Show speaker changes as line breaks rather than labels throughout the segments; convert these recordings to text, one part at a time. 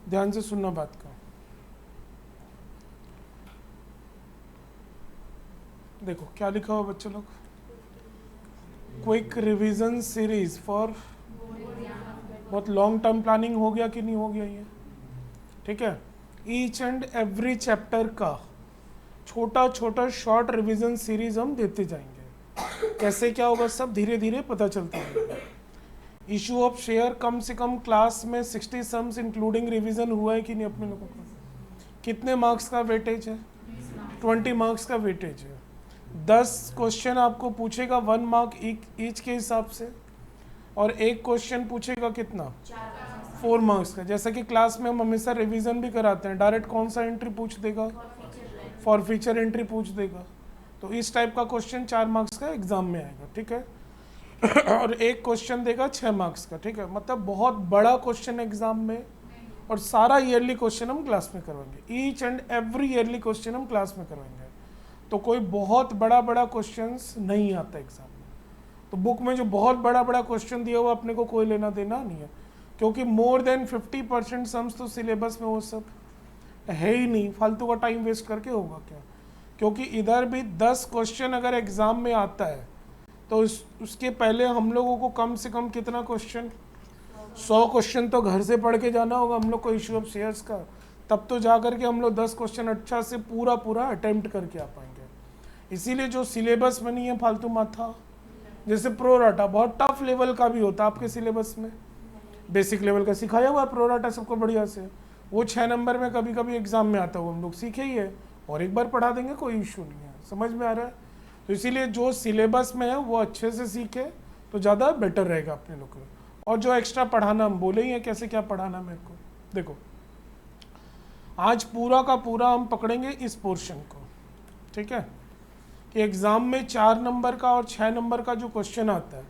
ध्यान से सुनना बात का। देखो क्या लिखा हुआ बच्चे लोग, क्विक रिवीजन सीरीज फॉर, बहुत लॉन्ग टर्म प्लानिंग हो गया कि नहीं हो गया ये, ठीक है। ईच एंड एवरी चैप्टर का छोटा छोटा शॉर्ट रिवीजन सीरीज हम देते जाएंगे। कैसे क्या होगा सब धीरे धीरे पता चलता है। इशू ऑफ शेयर कम से कम क्लास में 60 सम्स इंक्लूडिंग रिवीजन हुआ है कि नहीं अपने लोगों का? कितने मार्क्स का वेटेज है? 20 मार्क्स का वेटेज है। 10 क्वेश्चन आपको पूछेगा 1 मार्क ईच के हिसाब से, और एक क्वेश्चन पूछेगा कितना? 4 मार्क्स का। जैसा कि क्लास में हम हमेशा रिवीजन भी कराते हैं, डायरेक्ट कौन सा एंट्री पूछ देगा? फॉर फीचर एंट्री पूछ देगा। तो इस टाइप का क्वेश्चन 4 मार्क्स का एग्जाम में आएगा, ठीक है। और एक क्वेश्चन देगा 6 मार्क्स का, ठीक है। मतलब बहुत बड़ा क्वेश्चन एग्जाम में, और सारा ईयरली क्वेश्चन हम क्लास में करवाएंगे। Each and every yearly question हम क्लास में करवाएंगे। तो कोई बहुत बड़ा बड़ा क्वेश्चंस नहीं आता एग्जाम में। तो बुक में जो बहुत बड़ा बड़ा क्वेश्चन दिया हुआ अपने को कोई लेना देना नहीं है, क्योंकि मोर देन 50% सम्स तो सिलेबस में वो सब है ही नहीं। फालतू का टाइम वेस्ट करके होगा क्या? क्योंकि इधर भी 10 क्वेश्चन अगर एग्जाम में आता है तो उसके पहले हम लोगों को कम से कम कितना क्वेश्चन, 100 क्वेश्चन तो घर से पढ़ के जाना होगा हम लोग को इशू ऑफ शेयर्स का। तब तो जा करके हम लोग 10 क्वेश्चन अच्छा से पूरा अटेम्प्ट करके आ पाएंगे। इसीलिए जो सिलेबस में नहीं है फालतू माथा, जैसे प्रोराटा बहुत टफ लेवल का भी होता है आपके सिलेबस में, बेसिक लेवल का सिखाया हुआ है प्रोराटा सबको बढ़िया से, वो 6 नंबर में कभी कभी एग्जाम में आता है, वो हम लोग सीखे ही है, और एक बार पढ़ा देंगे, कोई इशू नहीं है। समझ में आ रहा है? तो इसीलिए जो सिलेबस में है वो अच्छे से सीखे तो ज़्यादा बेटर रहेगा अपने लोग को। और जो एक्स्ट्रा पढ़ाना हम बोले ही है कैसे क्या पढ़ाना मेरे को, देखो आज पूरा का पूरा हम पकड़ेंगे इस पोर्शन को, ठीक है। कि एग्ज़ाम में 4 नंबर का और 6 नंबर का जो क्वेश्चन आता है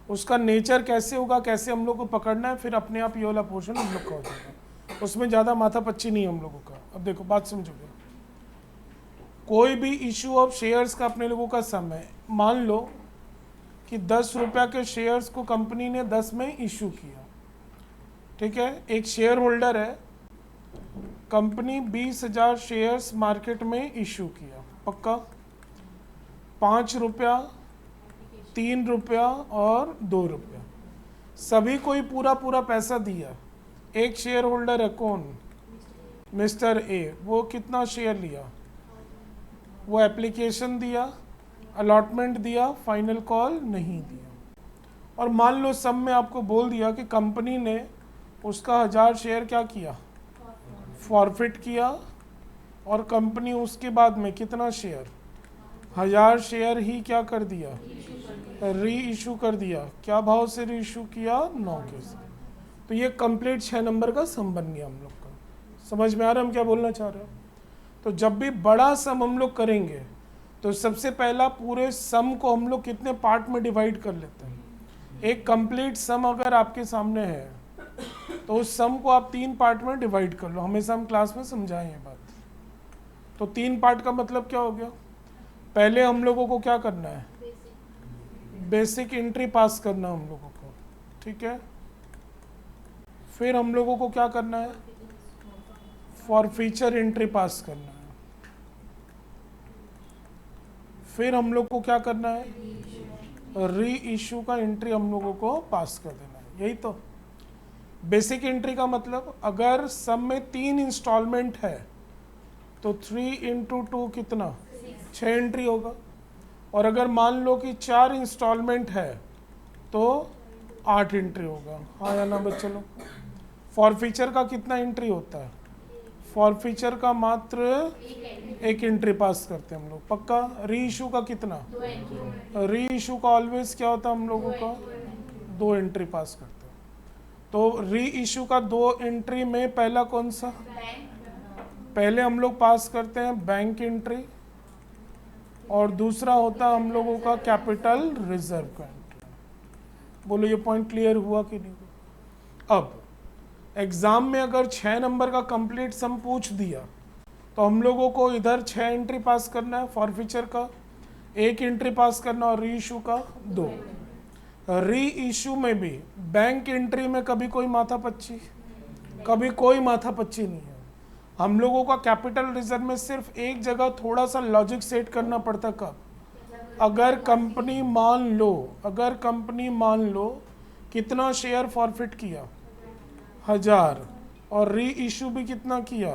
उसका नेचर कैसे होगा, कैसे हम लोग को पकड़ना है, फिर अपने आप ये वाला पोर्शन हम लोग का हो जाएगा। उसमें ज़्यादा माथा पच्ची नहीं है हम लोगों का। अब देखो बात समझोगे, कोई भी इशू ऑफ शेयर्स का अपने लोगों का सम है। मान लो कि 10 रुपये के शेयर्स को कंपनी ने 10 में इशू किया, ठीक है। एक शेयर होल्डर है, कंपनी 20,000 शेयर्स मार्केट में इशू किया, पक्का? 5 रुपया, 3 रुपया और 2 रुपया, सभी को ही पूरा पैसा दिया। एक शेयर होल्डर है कौन? Mister A. वो कितना शेयर लिया? वो एप्लीकेशन दिया, अलॉटमेंट दिया, फाइनल कॉल नहीं दिया। और मान लो सब में आपको बोल दिया कि कंपनी ने उसका 1000 शेयर क्या किया? फॉरफिट किया। और कंपनी उसके बाद में कितना शेयर? 1000 शेयर ही क्या कर दिया? री इशू कर दिया। क्या भाव से री इशू किया? 9 के से। तो ये कंप्लीट 6 नंबर का सम बन गया हम लोग का। समझ में आ रहा है हम क्या बोलना चाह रहे हैं? तो जब भी बड़ा सम हम लोग करेंगे तो सबसे पहला पूरे सम को हम लोग कितने पार्ट में डिवाइड कर लेते हैं। एक कंप्लीट सम अगर आपके सामने है तो उस सम को आप 3 पार्ट में डिवाइड कर लो। हमेशा हम क्लास में समझाएं ये बात। तो 3 पार्ट का मतलब क्या हो गया? पहले हम लोगों को क्या करना है? बेसिक एंट्री पास करना हम लोगों को, ठीक है। फिर हम लोगों को क्या करना है? फॉर फीचर एंट्री पास करना है। फिर हम लोग को क्या करना है? री इशू का एंट्री हम लोगों को पास कर देना है। यही तो बेसिक एंट्री का मतलब। अगर सब में 3 इंस्टॉलमेंट है तो 3 × 2 कितना? 6 एंट्री होगा। और अगर मान लो कि 4 इंस्टॉलमेंट है तो 8 एंट्री होगा। हाँ या ना बच्चे लोग? फॉर फीचर का कितना एंट्री होता है? फॉर फीचर का मात्र 1 एंट्री पास करते हैं हम लोग, पक्का। री इशू का कितना? री इशू का ऑलवेज क्या होता है हम लोगों का? 2 एंट्री पास करते हैं। तो री इशू का 2 एंट्री में पहला कौन सा? पहले हम लोग पास करते हैं बैंक एंट्री, और दूसरा होता है हम लोगों का कैपिटल रिजर्व का एंट्री। बोलो ये पॉइंट क्लियर हुआ कि नहीं हुआ? अब एग्जाम में अगर 6 नंबर का कंप्लीट सम पूछ दिया तो हम लोगों को इधर 6 एंट्री पास करना है, फॉर फीचर का 1 एंट्री पास करना, और री इशू का 2। री इशू में भी बैंक एंट्री में कभी कोई माथा पच्ची, कभी कोई माथापच्ची नहीं है। हम लोगों का कैपिटल रिजर्व में सिर्फ एक जगह थोड़ा सा लॉजिक सेट करना पड़ता। कब? अगर कंपनी मान लो कितना शेयर फॉरफिट किया, 1000, और री इशू भी कितना किया,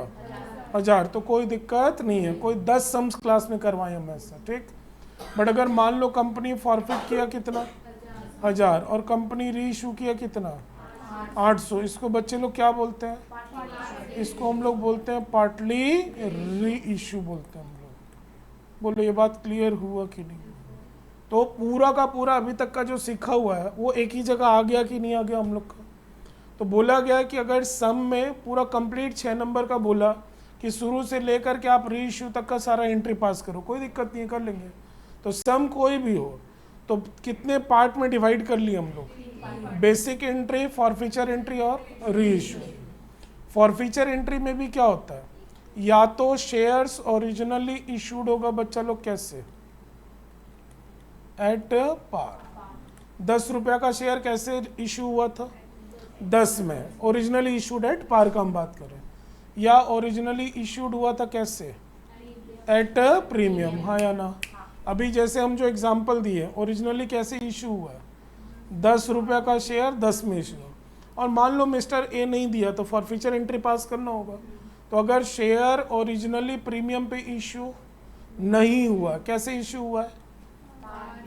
1000, तो कोई दिक्कत नहीं है, कोई 10 सम्स क्लास में करवाए हम ऐसा, ठीक। बट अगर मान लो कंपनी फॉरफिट किया कितना, 1000, और कंपनी री इशू किया कितना, 800, इसको बच्चे लोग क्या बोलते हैं? इसको हम लोग बोलते हैं पार्टली री इशू बोलते हैं हम लोग। बोलो ये बात क्लियर हुआ कि नहीं? तो पूरा का पूरा अभी तक का जो सीखा हुआ है वो एक ही जगह आ गया कि नहीं आ गया हम लोग का? तो बोला गया कि अगर सम में पूरा कंप्लीट 6 नंबर का बोला कि शुरू से लेकर के आप री इशू तक का सारा एंट्री पास करो, कोई दिक्कत नहीं, कर लेंगे। तो सम कोई भी हो तो कितने पार्ट में डिवाइड कर लिए हम लोग? बेसिक एंट्री, फॉरफीचर एंट्री और री इशू। फॉरफीचर एंट्री में भी क्या होता है? या तो शेयर्स ओरिजिनली इशूड होगा बच्चा लोग, कैसे? At par. 10 रुपया का शेयर कैसे इशू हुआ था? 10 में। ओरिजिनली इशूड एट पार का हम बात करें, या ओरिजिनली इशूड हुआ था कैसे? एट प्रीमियम, हाँ या ना? अभी जैसे हम जो एग्जांपल दिए, ओरिजिनली कैसे इशू हुआ है? 10 रुपया का शेयर 10 में इशू, और मान लो मिस्टर ए नहीं दिया तो फॉरफीचर एंट्री पास करना होगा। तो अगर शेयर ओरिजिनली प्रीमियम पे इशू नहीं हुआ, कैसे इशू हुआ है?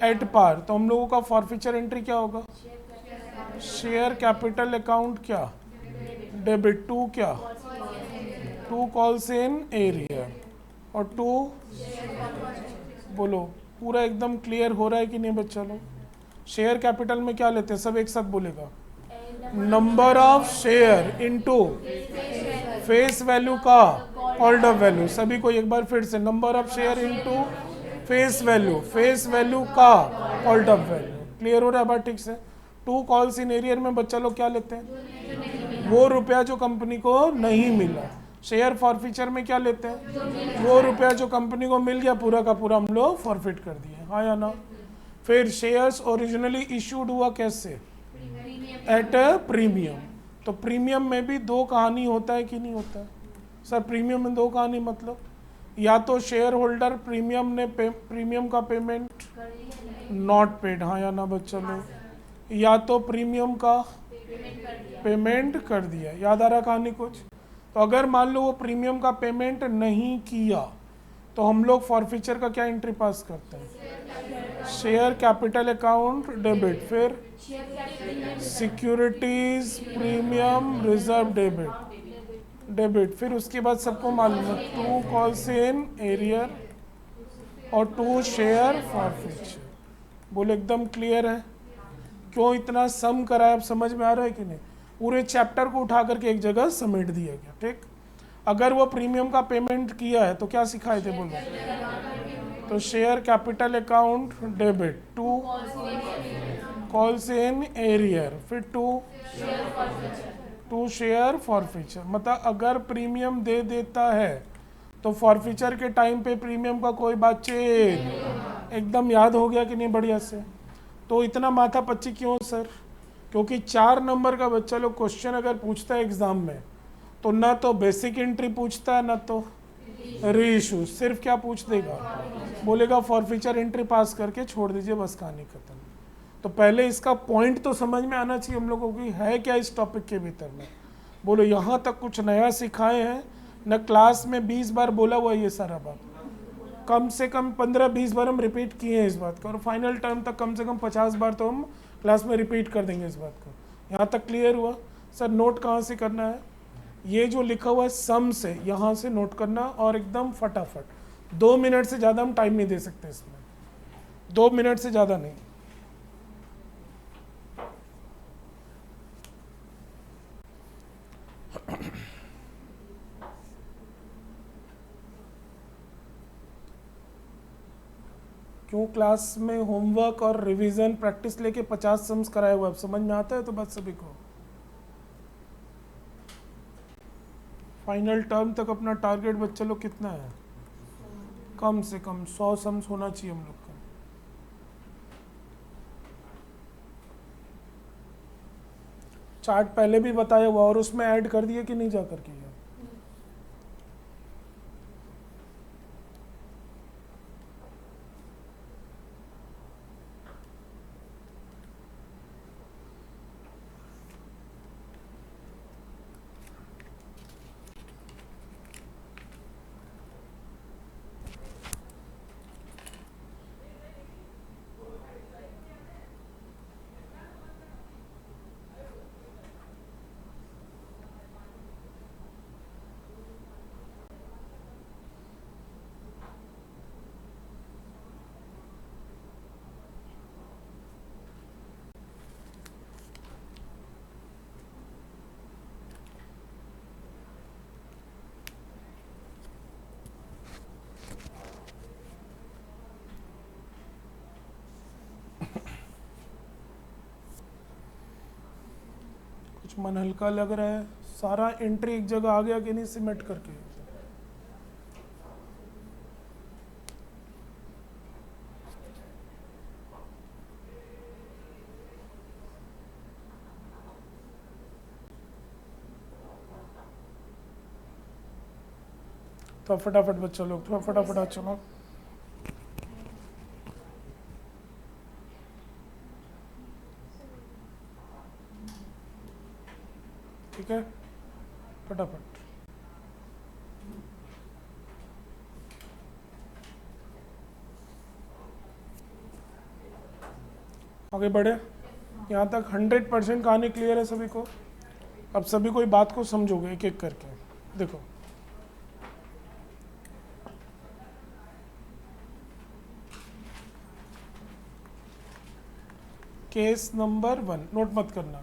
एट पार, तो हम लोगों का फॉरफीचर एंट्री क्या होगा? शेयर कैपिटल अकाउंट क्या? डेबिट टू क्या? टू कॉल्स इन एरियर, और टू, बोलो पूरा एकदम क्लियर हो रहा है कि नहीं बच्चा लोग? शेयर कैपिटल में क्या लेते हैं, सब एक साथ बोलेगा, number of share into face value का कॉल्ड अप वैल्यू। सभी को एक बार फिर से, number of share into face value का कॉल्ड अप वैल्यू। क्लियर हो रहा है बात ठीक से? टू कॉल्स इन एरियर में बच्चा लोग क्या लेते हैं? वो रुपया जो कंपनी को नहीं मिला। शेयर फॉरफीचर में क्या लेते हैं? वो रुपया जो कंपनी को मिल गया पूरा का पूरा हम लोग फॉरफिट कर दिए, हाँ या ना? फिर शेयर्स ओरिजिनली इशूड हुआ कैसे? At premium. तो प्रीमियम में भी दो कहानी होता है कि नहीं होता है? सर प्रीमियम में दो कहानी मतलब, या तो शेयर होल्डर प्रीमियम ने प्रीमियम का पेमेंट नॉट पेड, हाँ या ना बच्चा लोग? या तो प्रीमियम का पेमेंट कर दिया। याद आ रहा कहानी कुछ? तो अगर मान लो वो प्रीमियम का पेमेंट नहीं किया तो हम लोग फॉरफीचर का क्या एंट्री पास करते हैं? शेयर कैपिटल अकाउंट डेबिट, फिर सिक्योरिटीज प्रीमियम रिजर्व डेबिट, फिर उसके बाद सबको मालूम है टू कॉल्स इन एरियर और टू शेयर फॉरफीचर। बोलो एकदम क्लियर है? क्यों इतना सम करा है, अब समझ में आ रहा है कि नहीं? पूरे चैप्टर को उठा करके एक जगह समेट दिया गया, ठीक। अगर वो प्रीमियम का पेमेंट किया है तो क्या सिखाए थे बोलो? तो share capital account debit, to calls in arrear, फिर टू शेयर फॉरफीचर। मतलब अगर प्रीमियम दे देता है तो फॉरफीचर के टाइम पे प्रीमियम का कोई बातचीत। एकदम याद हो गया कि नहीं बढ़िया से? तो इतना माथा पच्ची क्यों सर? क्योंकि 4 नंबर का बच्चा लोग क्वेश्चन अगर पूछता है एग्जाम में तो ना तो बेसिक एंट्री पूछता है ना तो री इशू, सिर्फ क्या पूछ देगा? बोलेगा फॉरफीचर एंट्री पास करके छोड़ दीजिए, बस कहानी खत्म। तो पहले इसका पॉइंट तो समझ में आना चाहिए हम लोगों की, है क्या इस टॉपिक के भीतर में। बोलो यहाँ तक कुछ नया सिखाए हैं न? क्लास में 20 बार बोला हुआ ये सारा बात, कम से कम 15-20 बार हम रिपीट किए हैं इस बात को, और फाइनल टर्म तक कम से कम 50 बार तो हम क्लास में रिपीट कर देंगे इस बात को। यहाँ तक क्लियर हुआ? सर नोट कहाँ से करना है? ये जो लिखा हुआ है सम से, यहाँ से नोट करना, और एकदम फटाफट। 2 मिनट से ज़्यादा हम टाइम नहीं दे सकते इसमें, 2 मिनट से ज़्यादा नहीं। क्यों क्लास में होमवर्क और रिवीजन प्रैक्टिस लेके 50 सम्स कराए हुआ, अब समझ में आता है तो बस सभी को। फाइनल टर्म तक अपना टारगेट बच्चे लोग कितना है? कम से कम 100 सम्स होना चाहिए हम लोग का। चार्ट पहले भी बताया हुआ और उसमें ऐड कर दिए कि नहीं जा करके किया? कुछ मन हल्का लग रहा है? सारा एंट्री एक जगह आ गया कि नहीं सिमेट करके? तो फटाफट बच्चा लोग थोड़ा फटाफट आ चलो। ठीक है, फटाफट। आगे बढ़े। यहाँ तक 100% कहानी क्लियर है सभी को? अब सभी कोई बात को समझोगे एक एक करके। देखो, केस नंबर 1 नोट मत करना।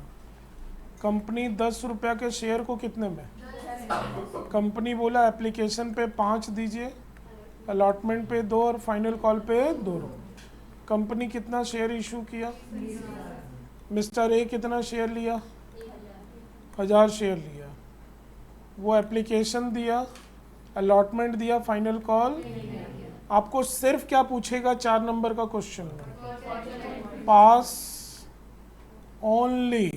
कंपनी 10 रुपया के शेयर को कितने में? कंपनी बोला एप्लीकेशन पे 5 दीजिए, अलॉटमेंट पे 2 और फाइनल कॉल पे 2 रुपये। कंपनी कितना शेयर इशू किया? मिस्टर ए कितना शेयर लिया? 1000 शेयर लिया। वो एप्लीकेशन दिया, अलॉटमेंट दिया, फाइनल कॉल। आपको सिर्फ क्या पूछेगा 4 नंबर का क्वेश्चन में? पास ओनली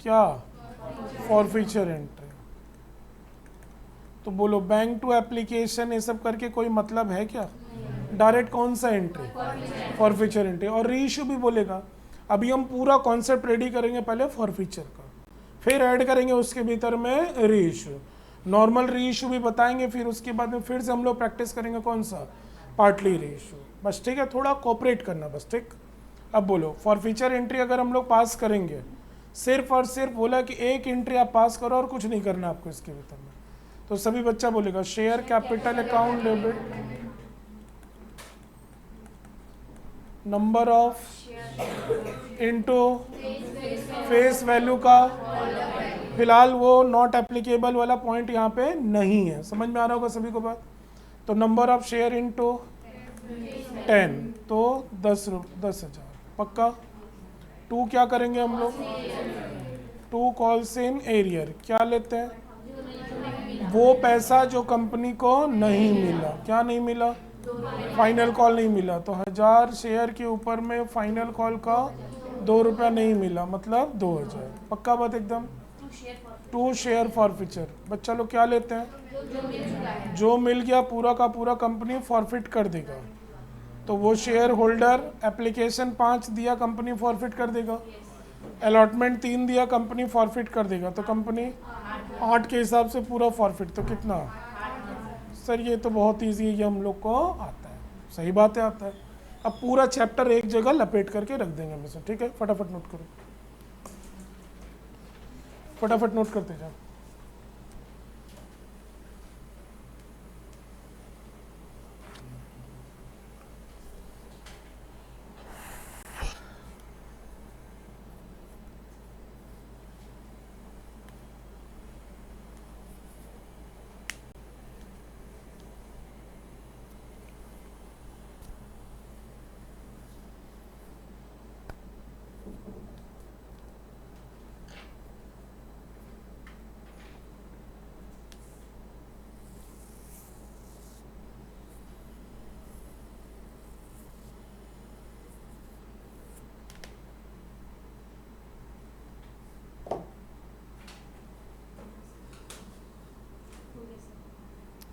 क्या? Forfeiture entry. तो बोलो बैंक टू एप्लीकेशन ये सब करके कोई मतलब है क्या? डायरेक्ट कौन सा एंट्री? Forfeiture entry. और री इशू भी बोलेगा। अभी हम पूरा कॉन्सेप्ट रेडी करेंगे पहले फॉरफीचर का, फिर ऐड करेंगे उसके भीतर में री इशू, नॉर्मल री इशू भी बताएंगे, फिर उसके बाद में फिर से हम लोग प्रैक्टिस करेंगे कौन सा? पार्टली री इशू। बस ठीक है, थोड़ा कोऑपरेट करना बस। ठीक, अब बोलो फॉरफीचर एंट्री अगर हम लोग पास करेंगे, सिर्फ और सिर्फ बोला कि एक एंट्री आप पास करो और कुछ नहीं करना आपको इसके भीतर में, तो सभी बच्चा बोलेगा share capital account debit, number of into face value का। फिलहाल वो नॉट एप्लीकेबल वाला पॉइंट यहाँ पे नहीं है, समझ में आ रहा होगा सभी को बात? तो नंबर ऑफ शेयर इनटू 10, तो 10,000 पक्का। 2 क्या करेंगे हम लोग? 2 कॉल्स इन एरियर। क्या लेते हैं? वो पैसा जो कंपनी को नहीं मिला। क्या नहीं मिला? फाइनल कॉल नहीं मिला। तो 1000 शेयर के ऊपर में फाइनल कॉल का 2 रुपया नहीं मिला, मतलब 2000। पक्का बात एकदम? 2 शेयर फॉरफीचर। बच्चा लोग क्या लेते हैं? जो मिल गया पूरा का पूरा कंपनी फॉरफिट कर देगा। तो वो शेयर होल्डर एप्लीकेशन 5 दिया, कंपनी फॉरफिट कर देगा। अलॉटमेंट 3 दिया, कंपनी फॉरफिट कर देगा। तो कंपनी 8 के हिसाब से पूरा फॉरफिट। तो कितना? सर ये तो बहुत ईजी है, ये हम लोग को आता है। सही बात है, आता है। अब पूरा चैप्टर एक जगह लपेट करके रख देंगे हम इसे। ठीक है, फटाफट नोट करो, फटाफट नोट करते जाओ।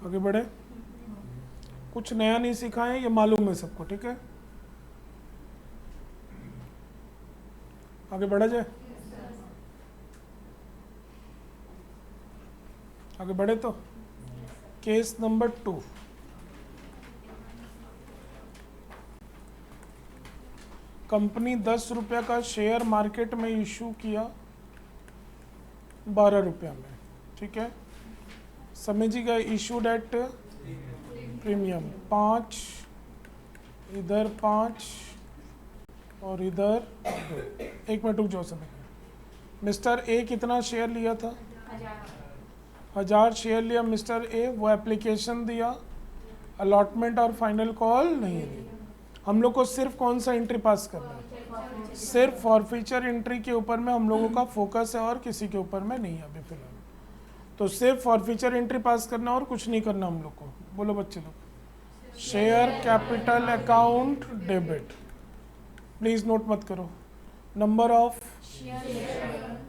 आगे बढ़े। कुछ नया नहीं सीखा है, ये मालूम है सबको, ठीक है। आगे बढ़ा जाए। आगे बढ़े तो केस नंबर 2। कंपनी 10 रुपये का शेयर मार्केट में इशू किया 12 रुपये में, ठीक है। समझिएगा, इशूड एट प्रीमियम 5, इधर 5 और इधर 2। एक मिनट रुक जाओ समय। मिस्टर ए कितना शेयर लिया था? 1000 शेयर लिया मिस्टर ए। वो एप्लीकेशन दिया, अलॉटमेंट और फाइनल कॉल नहीं दी। हम लोग को सिर्फ कौन सा एंट्री पास करना है? सिर्फ फॉरफीचर एंट्री के ऊपर में हम लोगों का फोकस है और किसी के ऊपर में नहीं है अभी फिलहाल। तो सिर्फ फॉरफीचर एंट्री पास करना और कुछ नहीं करना हम लोग को। बोलो बच्चे लोग। Share capital account debit, please note मत करो। नंबर ऑफ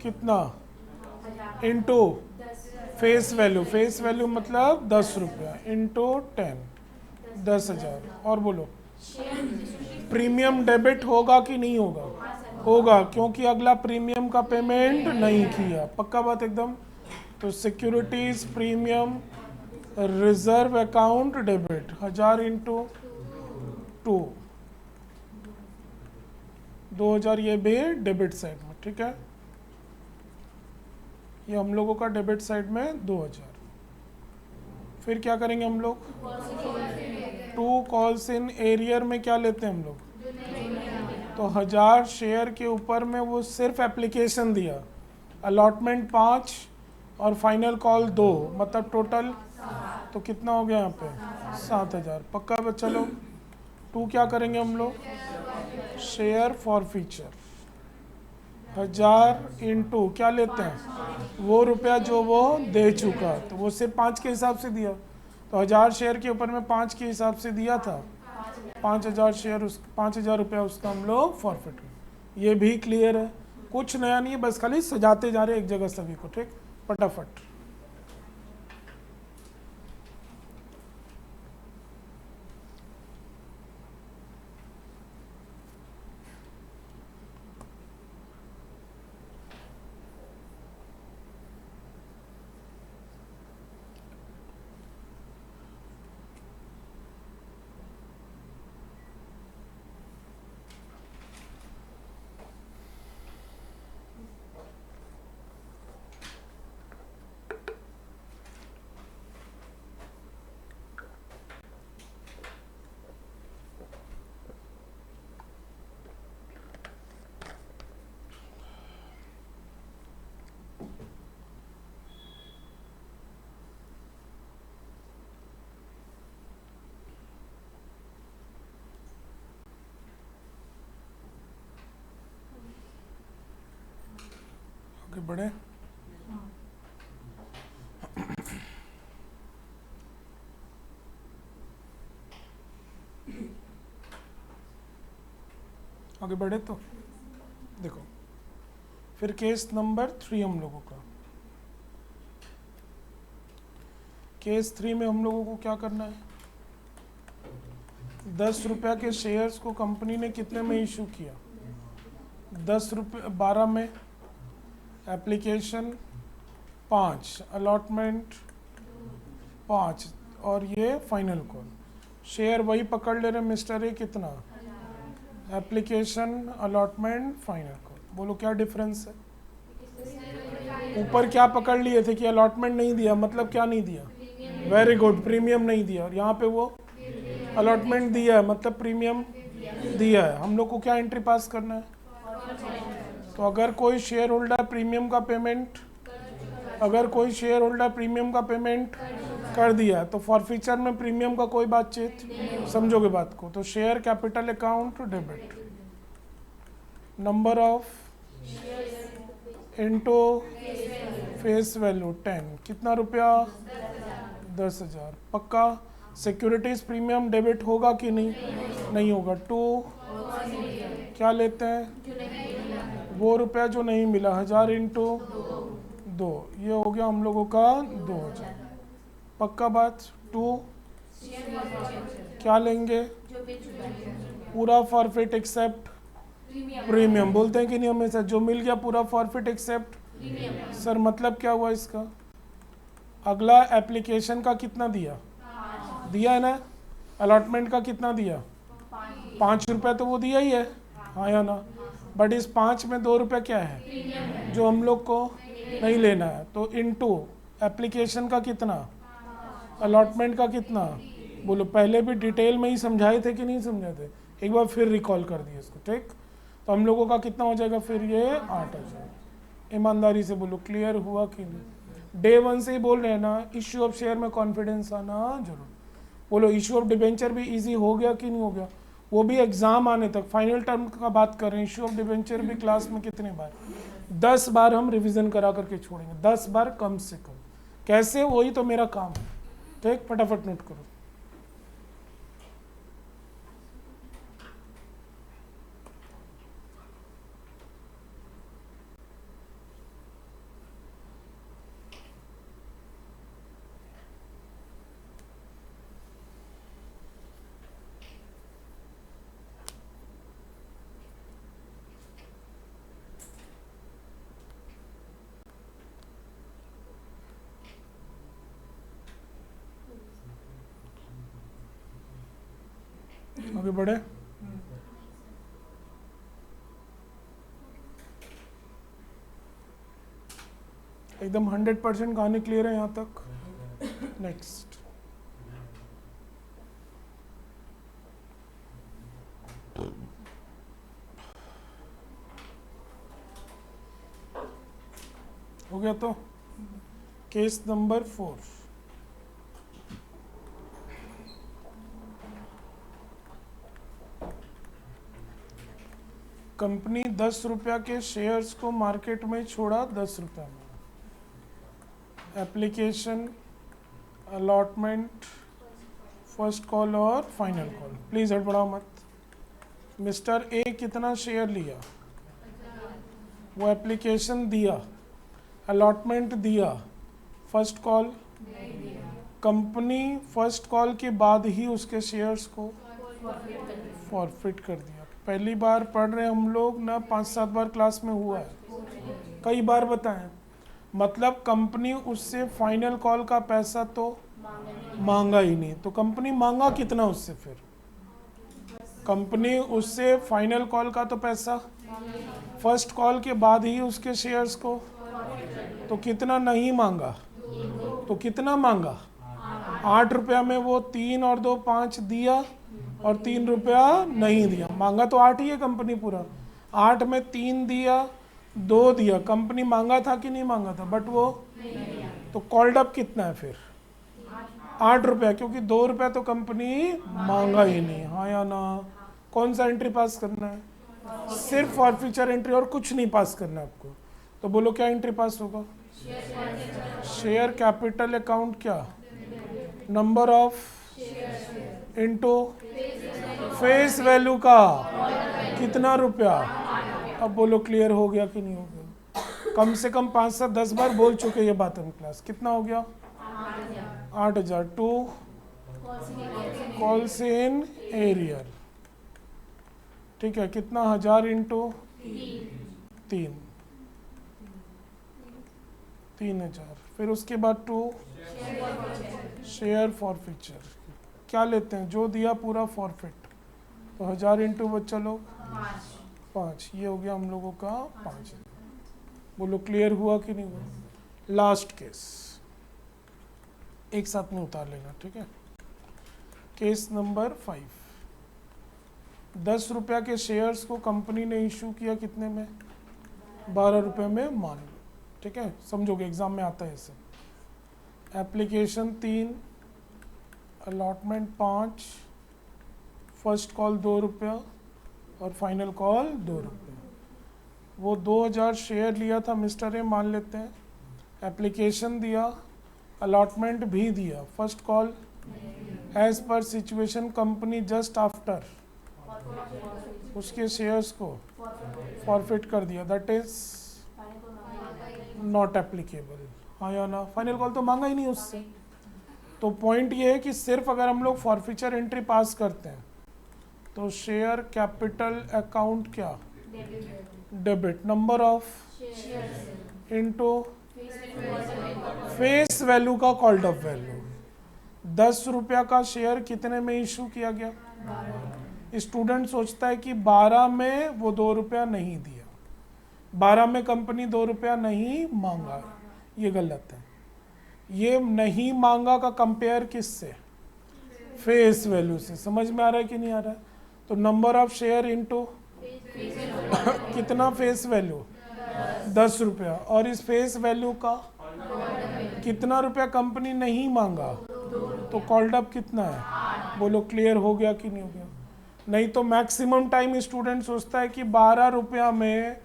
कितना into face value. Face value मतलब 10 रुपया इंटू 10, 10,000। और बोलो प्रीमियम डेबिट होगा कि नहीं होगा? होगा, क्योंकि अगला प्रीमियम का पेमेंट नहीं किया। पक्का बात एकदम। तो securities premium reserve account debit 1000 into 2, 2000 ये भी डेबिट साइड में, ठीक है। ये हम लोगों का डेबिट साइड में 2000। फिर क्या करेंगे हम लोग? 2 कॉल्स इन एरियर में क्या लेते हैं हम लोग? तो 1000 शेयर के ऊपर में वो सिर्फ एप्लीकेशन दिया, अलॉटमेंट 5 और फाइनल कॉल 2, मतलब टोटल तो कितना हो गया यहाँ पे? 7000। पक्का बच्चा लोग। 2 क्या करेंगे हम लोग? शेयर फॉर फीचर 1000 इंटू क्या लेते हैं? वो रुपया जो वो दे चुका, तो वो सिर्फ 5 के हिसाब से दिया। तो 1000 शेयर के ऊपर में 5 के हिसाब से दिया था, 5000 शेयर, उस 5000 रुपया उसका हम लोग फॉरफिट हुए। ये भी क्लियर है, कुछ नया नहीं है, बस खाली सजाते जा रहे एक जगह सभी को, ठीक। फटाफट। आगे बढ़े। आगे बढ़े तो देखो, फिर केस नंबर 3 हम लोगों का। केस 3 में हम लोगों को क्या करना है? 10 रुपया के शेयर्स को कंपनी ने कितने में इशू किया? 10 रुपये 12 में, एप्लीकेशन 5, अलॉटमेंट 5 और ये फाइनल कॉल। शेयर वही पकड़ ले रहे मिस्टर ए, कितना? Application, allotment, final call. बोलो क्या डिफरेंस है? ऊपर क्या पकड़ लिए थे कि अलॉटमेंट नहीं दिया, मतलब क्या नहीं दिया? वेरी गुड, प्रीमियम नहीं दिया। और यहाँ पे वो अलॉटमेंट दिया है, मतलब प्रीमियम दिया है। हम लोग को क्या एंट्री पास करना है? तो अगर कोई शेयर होल्डर प्रीमियम का पेमेंट, अगर कोई शेयर होल्डर प्रीमियम का पेमेंट कर दिया तो फॉरफीचर में प्रीमियम का कोई बातचीत, समझोगे बात को। तो share capital account debit, number of into face value 10, कितना रुपया? 10,000। पक्का। सिक्योरिटीज प्रीमियम डेबिट होगा कि नहीं? नहीं होगा। 2 क्या लेते हैं? वो रुपया जो नहीं मिला, 1000 इंटू 2, ये हो गया हम लोगों का 2000। पक्का बात। 2 क्या लेंगे? पूरा फॉरफिट एक्सेप्ट प्रीमियम। बोलते हैं कि नहीं हमेशा, जो मिल गया पूरा फॉरफिट एक्सेप्ट। सर मतलब क्या हुआ इसका? अगला एप्लीकेशन का कितना दिया? दिया है ना। अलॉटमेंट का कितना दिया? 5 रुपये तो वो दिया ही है, हाँ या ना। बट इस 5 में 2 रुपये क्या है जो हम लोग को नहीं लेना है। तो इनटू एप्लीकेशन का कितना, अलॉटमेंट का कितना। बोलो पहले भी डिटेल में ही समझाए थे कि नहीं समझाए थे? एक बार फिर रिकॉल कर दिए इसको, ठीक। तो हम लोगों का कितना हो जाएगा फिर? ये 8 आ जाएगा। ईमानदारी से बोलो क्लियर हुआ कि नहीं? डे 1 से ही बोल रहे हैं ना, इश्यू ऑफ शेयर में कॉन्फिडेंस आना जरूर। बोलो इश्यू ऑफ डिबेंचर भी इजी हो गया कि नहीं हो गया? वो भी एग्जाम आने तक, फाइनल टर्म का बात कर रहे हैं। इश्यू ऑफ डिबेंचर भी क्लास में कितने बार? 10 बार हम रिवीजन करा करके छोड़ेंगे, 10 बार कम से कम। कैसे? वही तो मेरा काम है, ठीक। फटाफट नोट करो। आगे बढ़े। एकदम 100% कहानी क्लियर है यहाँ तक? नेक्स्ट। हो गया तो केस नंबर 4। कंपनी 10 रुपया के शेयर्स को मार्केट में छोड़ा 10 रुपया में। एप्लीकेशन, अलॉटमेंट, फर्स्ट कॉल और फाइनल कॉल। प्लीज हड़बड़ाओ मत। मिस्टर ए कितना शेयर लिया? वो एप्लीकेशन दिया, अलॉटमेंट दिया, first call. Company first call के बाद ही उसके शेयर्स को फॉरफिट कर दिया। पहली बार पढ़ रहे हम लोग ना, 5-7 बार क्लास में हुआ है, कई बार बताएं। मतलब कंपनी उससे फाइनल कॉल का पैसा तो मांगा ही नहीं। तो कंपनी मांगा कितना उससे? फिर कंपनी उससे फाइनल कॉल का तो पैसा, फर्स्ट कॉल के बाद ही उसके शेयर्स को, तो कितना नहीं मांगा? तो कितना मांगा? 8 रुपया में वो 3 और 2 5 दिया और 3 रुपया नहीं दिया। मांगा तो 8 ही है कंपनी पूरा। 8 में 3 दिया, 2 दिया। कंपनी मांगा था कि नहीं मांगा था? बट वो तो कॉल्ड अप कितना है फिर? 8 रुपया, क्योंकि 2 रुपया तो कंपनी मांगा ही नहीं, हाँ या ना। कौन सा एंट्री पास करना है? सिर्फ फॉरफीचर एंट्री, और कुछ नहीं पास करना है आपको। तो बोलो क्या एंट्री पास होगा? शेयर कैपिटल अकाउंट क्या? Number of into face value का कितना रुपया? अब बोलो क्लियर हो गया कि नहीं हो गया? कम से कम 5 से 10 बार बोल चुके ये बात हम क्लास। कितना हो गया? 8,000 टू कॉल्स इन एरियर, ठीक है। कितना? 1000 इंटू 3,000। फिर उसके बाद 2 शेयर फॉरफीचर। क्या लेते हैं? जो दिया पूरा फॉरफिट। तो 1000 इंटू बच्चा लोग 5, ये हो गया हम लोगों का 5। बोलो क्लियर हुआ कि नहीं हुआ? लास्ट केस एक साथ में उतार लेना, ठीक है। Case number 5। 10 रुपया के शेयर्स को कंपनी ने इशू किया कितने में? 12 रुपये में मान लो, ठीक है। समझोगे, एग्जाम में आता है सब। एप्लीकेशन 3, अलॉटमेंट 5, फर्स्ट कॉल 2 रुपया और फाइनल कॉल 2 रुपये। वो 2000 शेयर लिया था मिस्टर ए, मान लेते हैं। एप्लीकेशन दिया, अलॉटमेंट भी दिया, फर्स्ट कॉल एज पर सिचुएशन कंपनी जस्ट आफ्टर उसके शेयर्स को फॉरफिट कर दिया। दैट इज नॉट एप्लीकेबल, हाँ या ना। फाइनल कॉल तो मांगा ही नहीं उससे। तो पॉइंट ये है कि सिर्फ अगर हम लोग फॉरफीचर एंट्री पास करते हैं तो शेयर कैपिटल अकाउंट क्या, debit, number of into face value का कॉल्ड अप वैल्यू। 10 रुपया का शेयर कितने में इशू किया गया? स्टूडेंट सोचता है कि 12 में वो 2 रुपया नहीं दिया, 12 में कंपनी 2 रुपया नहीं मांगा, ये गलत है। ये नहीं मांगा का कंपेयर किससे? फेस वैल्यू से। समझ में आ रहा है कि नहीं आ रहा है? तो नंबर ऑफ शेयर इनटू कितना फेस वैल्यू, 10 रुपया, और इस फेस वैल्यू का कितना रुपया कंपनी नहीं मांगा, तो कॉल्ड अप कितना है? बोलो क्लियर हो गया कि नहीं हो गया? नहीं तो मैक्सिमम टाइम स्टूडेंट सोचता है कि 12 रुपया में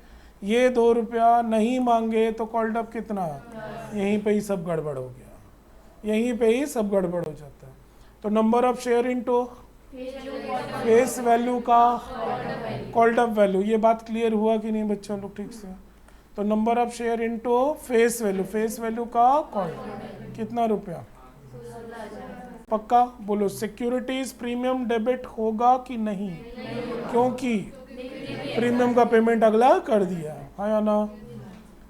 ये 2 रुपया नहीं मांगे तो कॉल्ड अप कितना, यहीं पे ही सब गड़बड़ हो गया, यहीं पे ही सब गड़बड़ हो जाता है। तो number of share into face value का कॉल्ड अप वैल्यू। ये बात क्लियर हुआ कि नहीं बच्चों लोग ठीक से? तो number of share into face value, face value का कॉल्ड कितना रुपया, पक्का? बोलो सिक्योरिटीज प्रीमियम डेबिट होगा कि नहीं, क्योंकि प्रीमियम का पेमेंट अगला कर दिया है या ना?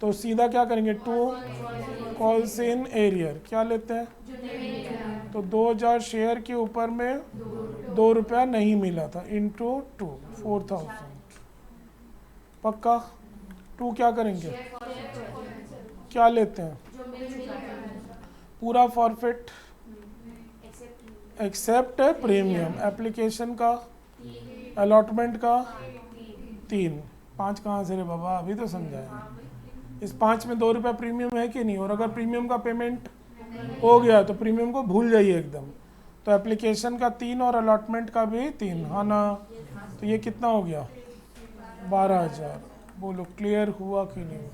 तो सीधा क्या करेंगे, टू कॉल्स इन एरियर क्या लेते हैं, तो 2000 शेयर के ऊपर में 2 रुपया नहीं मिला था, इंटू 2 4000, पक्का? 2 क्या करेंगे, क्या लेते हैं, पूरा फॉरफिट एक्सेप्ट प्रीमियम, एप्लीकेशन का, अलॉटमेंट का 3, 5 कहाँ से रे बाबा, अभी तो समझाया। इस 5 में 2 रुपया प्रीमियम है कि नहीं? और अगर प्रीमियम का पेमेंट हो गया तो प्रीमियम को भूल जाइए एकदम। तो एप्लीकेशन का 3 और अलॉटमेंट का भी 3, हाँ ना? तो ये कितना हो गया, 12,000। बोलो क्लियर हुआ कि नहीं हुआ?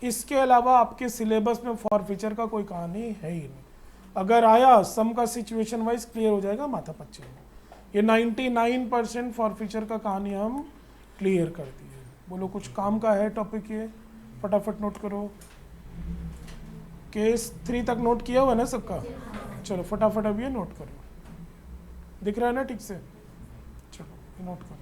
इसके अलावा आपके सिलेबस में फॉरफीचर का कोई कहानी है ही नहीं। अगर आया सम का सिचुएशन वाइज क्लियर हो जाएगा माथा पच्ची में। ये 99% फॉरफीचर का कहानी हम क्लियर कर दिए। बोलो कुछ काम का है टॉपिक, ये फटाफट नोट करो। केस 3 तक नोट किया हुआ ना सबका? चलो फटाफट अब ये नोट करो, दिख रहा है ना ठीक से? चलो ये नोट करो।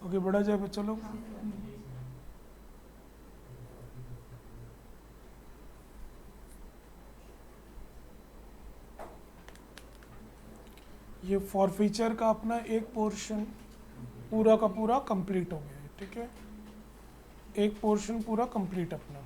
ओके बढ़ा जाए बच्चा लोग। ये फॉरफीचर का अपना एक पोर्शन पूरा का पूरा कंप्लीट हो गया है, ठीक है? एक पोर्शन पूरा कंप्लीट अपना।